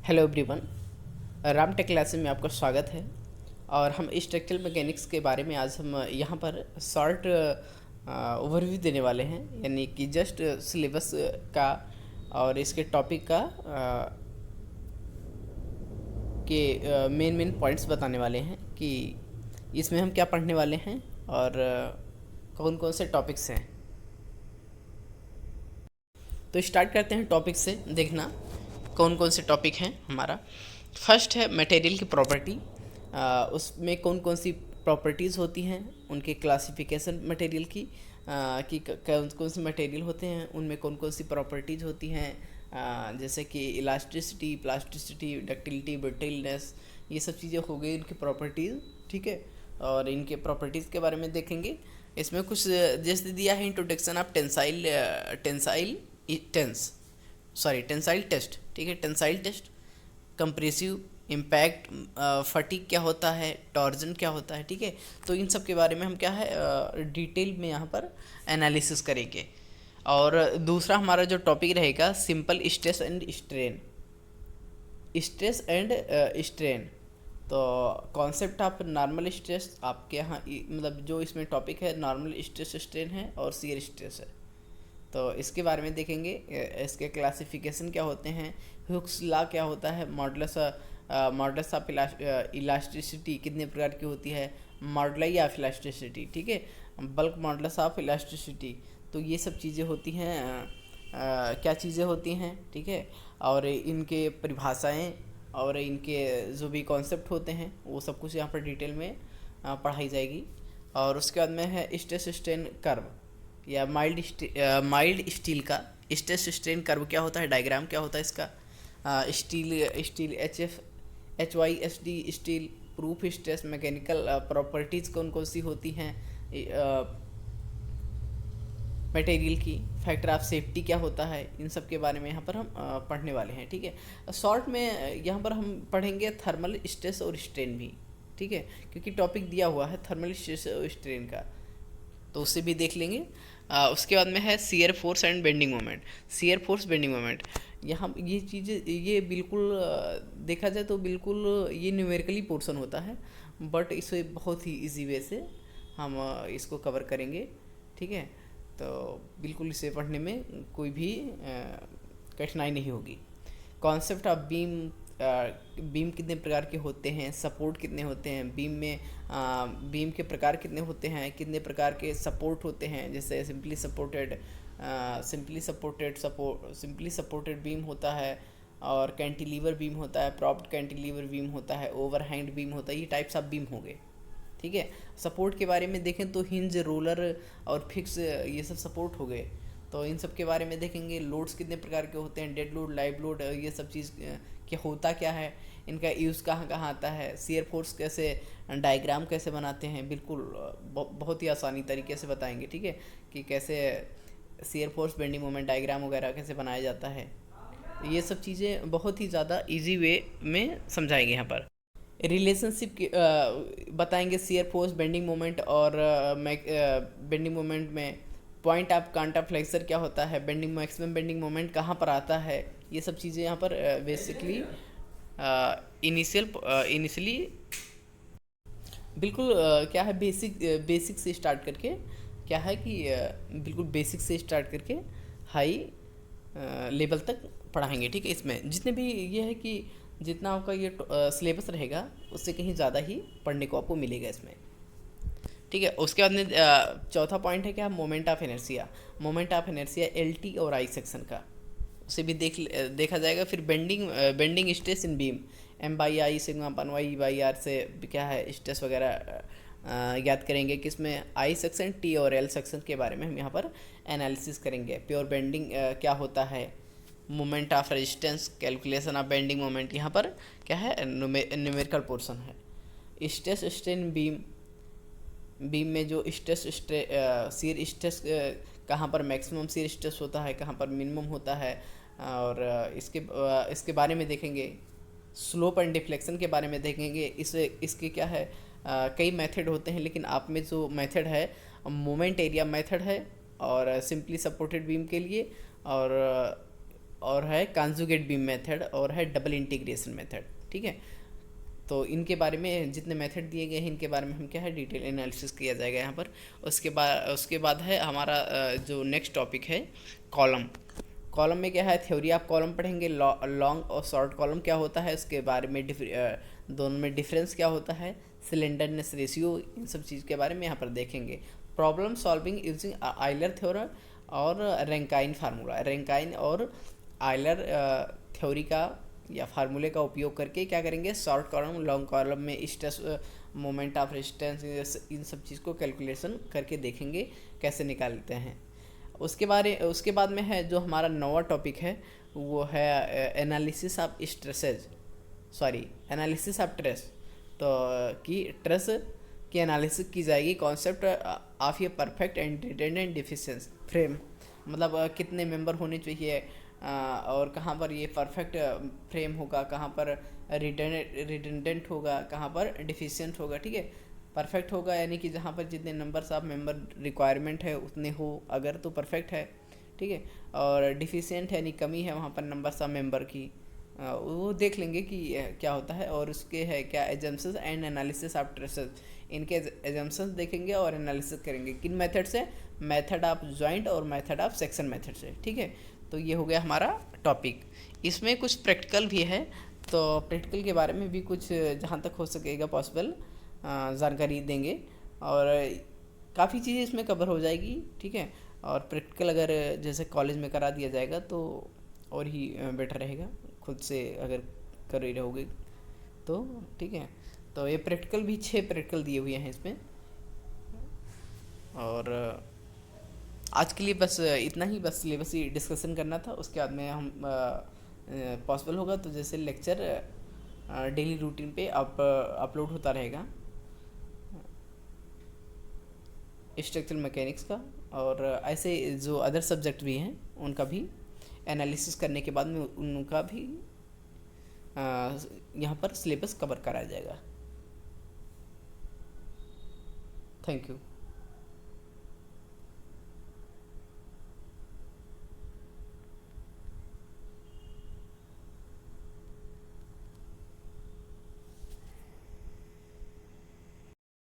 Hello everyone. Ram tech classes में आपका स्वागत है। और हम स्ट्रक्चरल मैकेनिक्स के बारे में आज हम यहाँ पर शॉर्ट ओवरव्यू देने वाले हैं, यानी कि जस्ट सिलेबस का और इसके टॉपिक का के मेन मेन पॉइंट्स बताने वाले हैं कि इसमें हम क्या पढ़ने वाले हैं और कौन कौन से टॉपिक्स हैं। तो स्टार्ट करते हैं टॉपिक से। देखना कौन कौन से टॉपिक हैं हमारा। फर्स्ट है मटेरियल की प्रॉपर्टी। उसमें कौन कौन सी प्रॉपर्टीज़ होती हैं, उनके क्लासिफिकेशन मटेरियल की कि कौन कौन से मटेरियल होते हैं, उनमें कौन कौन सी प्रॉपर्टीज़ होती हैं, जैसे कि इलास्टिसिटी, प्लास्टिसिटी, डक्टिलिटी, ब्रिटलनेस, ये सब चीज़ें हो गई उनकी प्रॉपर्टीज़। ठीक है, और इनके प्रॉपर्टीज़ के बारे में देखेंगे। इसमें कुछ जैसे दिया है इंट्रोडक्शन ऑफ टेंसाइल टेस्ट। ठीक है, tensile test, compressive impact, fatigue क्या होता है, टॉर्जन क्या होता है। ठीक है, तो इन सब के बारे में हम क्या है डिटेल में यहाँ पर एनालिसिस करेंगे। और दूसरा हमारा जो टॉपिक रहेगा simple stress and strain. Strain तो कॉन्सेप्ट ऑफ नॉर्मल स्ट्रेस आपके यहाँ मतलब जो इसमें टॉपिक है नॉर्मल स्ट्रेस स्ट्रेन है और शियर स्ट्रेस है। तो इसके बारे में देखेंगे। इसके क्लासिफिकेशन क्या होते हैं, हुक्स लॉ क्या होता है, मॉडुलस ऑफ इलास्टिसिटी कितने प्रकार की होती है, मॉडुलाई ऑफ इलास्टिसिटी। ठीक है, बल्क मॉडुलस ऑफ इलास्टिसिटी। तो ये सब चीज़ें होती हैं, क्या चीज़ें होती हैं। ठीक है, और इनके परिभाषाएं और इनके जो भी कॉन्सेप्ट होते हैं वो सब कुछ यहाँ पर डिटेल में पढ़ाई जाएगी। और उसके बाद में है स्ट्रेस स्ट्रेन कर्व या माइल्ड स्टील का स्ट्रेस स्ट्रेन कर्व क्या होता है, डायग्राम क्या होता है इसका। Steel HYSD steel proof stress mechanical properties कौन कौन सी होती हैं मटेरियल की, फैक्टर ऑफ सेफ्टी क्या होता है, इन सब के बारे में यहाँ पर हम पढ़ने वाले हैं। ठीक है, शॉर्ट में यहाँ पर हम पढ़ेंगे थर्मल स्ट्रेस और स्ट्रेन भी। ठीक है, क्योंकि टॉपिक दिया हुआ है थर्मल स्ट्रेस और स्ट्रेन का, तो उससे भी देख लेंगे। उसके बाद में है shear force and bending moment. Shear force, bending moment, यहाँ ये चीज़ें ये बिल्कुल देखा जाए तो बिल्कुल ये न्यूमेरिकली पोर्शन होता है, बट इसे बहुत ही इजी वे से हम इसको कवर करेंगे। ठीक है, तो बिल्कुल इसे पढ़ने में कोई भी कठिनाई नहीं होगी। कॉन्सेप्ट ऑफ बीम, बीम कितने प्रकार के होते हैं, सपोर्ट कितने होते हैं बीम में, बीम के प्रकार कितने होते हैं, कितने प्रकार के सपोर्ट होते हैं, जैसे सिंपली सपोर्टेड बीम होता है, और कैंटिलीवर बीम होता है, प्रॉप्ड कैंटिलीवर बीम होता है, ओवरहैंग बीम होता है। ये टाइप्स ऑफ बीम हो गए। ठीक है, सपोर्ट के बारे में देखें तो हिंज, रोलर और फिक्स, ये सब सपोर्ट हो गए। तो इन सब के बारे में देखेंगे। लोड्स कितने प्रकार के होते हैं, डेड लोड, लाइव लोड, ये सब चीज़ क्या होता क्या है, इनका यूज़ कहाँ कहाँ आता है, शियर फोर्स कैसे, डायग्राम कैसे बनाते हैं, बिल्कुल बहुत ही आसानी तरीके से बताएंगे। ठीक है, कि कैसे shear force, bending moment diagram वगैरह कैसे बनाया जाता है। ये सब चीज़ें बहुत ही ज़्यादा इजी वे में समझाएंगे यहाँ पर। रिलेशनशिप बताएंगे शियर फोर्स, बेंडिंग मोमेंट और बेंडिंग मोमेंट में पॉइंट ऑफ कांटा फ्लेक्सर क्या होता है, बेंडिंग मैक्सिमम बेंडिंग मोमेंट कहाँ पर आता है। ये सब चीज़ें यहाँ पर बेसिकली इनिशियली बिल्कुल क्या है बेसिक से स्टार्ट करके क्या है कि बिल्कुल बेसिक से स्टार्ट करके हाई लेवल तक पढ़ाएंगे। ठीक है, इसमें जितने भी ये है कि जितना आपका ये सिलेबस रहेगा उससे कहीं ज़्यादा ही पढ़ने को आपको मिलेगा इसमें। ठीक है, उसके बाद में चौथा पॉइंट है क्या, moment of inertia. Moment of inertia LT और I सेक्शन का, उसे भी देखा जाएगा। फिर bending stress in beam, M/I sigma upon Y/R से क्या है स्ट्रेस वगैरह याद करेंगे। किसमें, I सेक्शन, T और L सेक्शन के बारे में हम यहाँ पर एनालिसिस करेंगे। प्योर बेंडिंग क्या होता है, moment of resistance, calculation of bending moment, यहाँ पर क्या है न्यूमेरिकल पोर्शन है। स्ट्रेस स्ट्रेन बीम में जो शियर स्ट्रेस कहाँ पर मैक्सिमम शियर स्ट्रेस होता है, कहाँ पर मिनिमम होता है, और इसके बारे में देखेंगे। स्लोप एंड डिफ्लेक्शन के बारे में देखेंगे। इसके क्या है कई मेथड होते हैं, लेकिन आप में जो मेथड है मोमेंट एरिया मेथड है, और सिंपली सपोर्टेड बीम के लिए, और और है कॉन्जुगेट बीम मेथड और है डबल इंटीग्रेशन मेथड। ठीक है, तो इनके बारे में जितने मेथड दिए गए हैं इनके बारे में हम क्या है डिटेल एनालिसिस किया जाएगा यहाँ पर। उसके बाद है हमारा जो नेक्स्ट टॉपिक है कॉलम। कॉलम में क्या है थ्योरी ऑफ कॉलम पढ़ेंगे, लॉन्ग और शॉर्ट कॉलम क्या होता है उसके बारे में, दोनों में डिफरेंस क्या होता है, सिलेंडरनेस रेशियो, इन सब चीज़ के बारे में यहाँ पर देखेंगे। Problem solving using Euler theorem और रैंकाइन फार्मूला, रैंकाइन और आइलर थ्योरी का या फार्मूले का उपयोग करके क्या करेंगे, शॉर्ट कॉलम लॉन्ग कॉलम में स्ट्रेस, मोमेंट ऑफ रेजिस्टेंस, इन सब चीज़ को कैलकुलेशन करके देखेंगे कैसे निकालते हैं। उसके बाद में है जो हमारा नवा टॉपिक है वो है analysis of stresses, analysis of trace. तो कि ट्रेस की एनालिसिस की जाएगी, कॉन्सेप्ट ऑफ ये perfect and redundant deficiency frame, मतलब कितने मेंबर होने चाहिए और कहाँ पर ये परफेक्ट फ्रेम होगा, कहाँ पर रिडंडेंट होगा, कहाँ पर डिफिशिएंट होगा। ठीक है, परफेक्ट होगा यानी कि जहाँ पर जितने नंबर्स ऑफ मेंबर रिक्वायरमेंट है उतने हो अगर तो परफेक्ट है। ठीक है, और डिफिशिएंट यानी कमी है वहाँ पर नंबर्स ऑफ मेंबर की, वो देख लेंगे कि क्या होता है। और उसके है क्या assumptions and analysis of traces, इनके एजम्पशंस देखेंगे और एनालिसिस करेंगे किन मेथड से, मेथड ऑफ जॉइंट और मेथड ऑफ सेक्शन मेथड से। ठीक है, तो ये हो गया हमारा टॉपिक। इसमें कुछ प्रैक्टिकल भी है, तो प्रैक्टिकल के बारे में भी कुछ जहाँ तक हो सकेगा पॉसिबल जानकारी देंगे और काफ़ी चीज़ें इसमें कवर हो जाएगी। ठीक है, और प्रैक्टिकल अगर जैसे कॉलेज में करा दिया जाएगा तो और ही बेटर रहेगा, खुद से अगर कर रही रहोगे तो। ठीक है, तो ये प्रैक्टिकल भी 6 प्रैक्टिकल दिए हुए हैं इसमें। और आज के लिए बस इतना ही, बस सिलेबस ही डिस्कशन करना था। उसके बाद में हम पॉसिबल होगा तो जैसे लेक्चर डेली रूटीन पे अपलोड होता रहेगा स्ट्रक्चरल मैकेनिक्स का, और ऐसे जो अदर सब्जेक्ट भी हैं उनका भी एनालिसिस करने के बाद में उनका भी यहाँ पर सिलेबस कवर कराया जाएगा। Thank you.